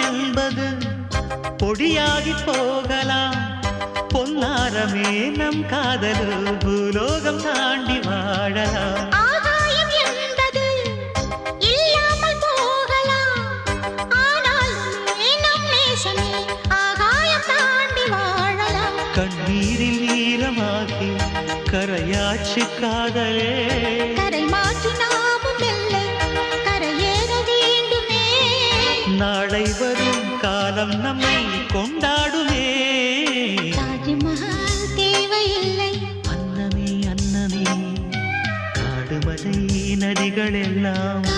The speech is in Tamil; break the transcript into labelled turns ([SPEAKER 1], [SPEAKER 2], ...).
[SPEAKER 1] என்பது பொடியாகி போகலாம். பொன்னாரமே நம் காதல் பூலோகம் தாண்டி வாழலாம்.
[SPEAKER 2] ஆகாயம் என்பது இல்லாமல் போகலாம். ஆனால் நம் நேசமே ஆகாயம் தாண்டி வாழலாம்.
[SPEAKER 1] கண்ணீரில் ஈரமாகி கரையாச்சு காதலே.
[SPEAKER 2] கரை மாற்றி நாமும் இல்லை கரையேற வேண்டுமே.
[SPEAKER 1] நாளை வரும் காலம் நம்மை கொண்டாடுமே.
[SPEAKER 2] தாஜ்மஹால் தேவையில்லை
[SPEAKER 1] அன்னமே அன்னமே காடுமலை நதிகள் எல்லாம்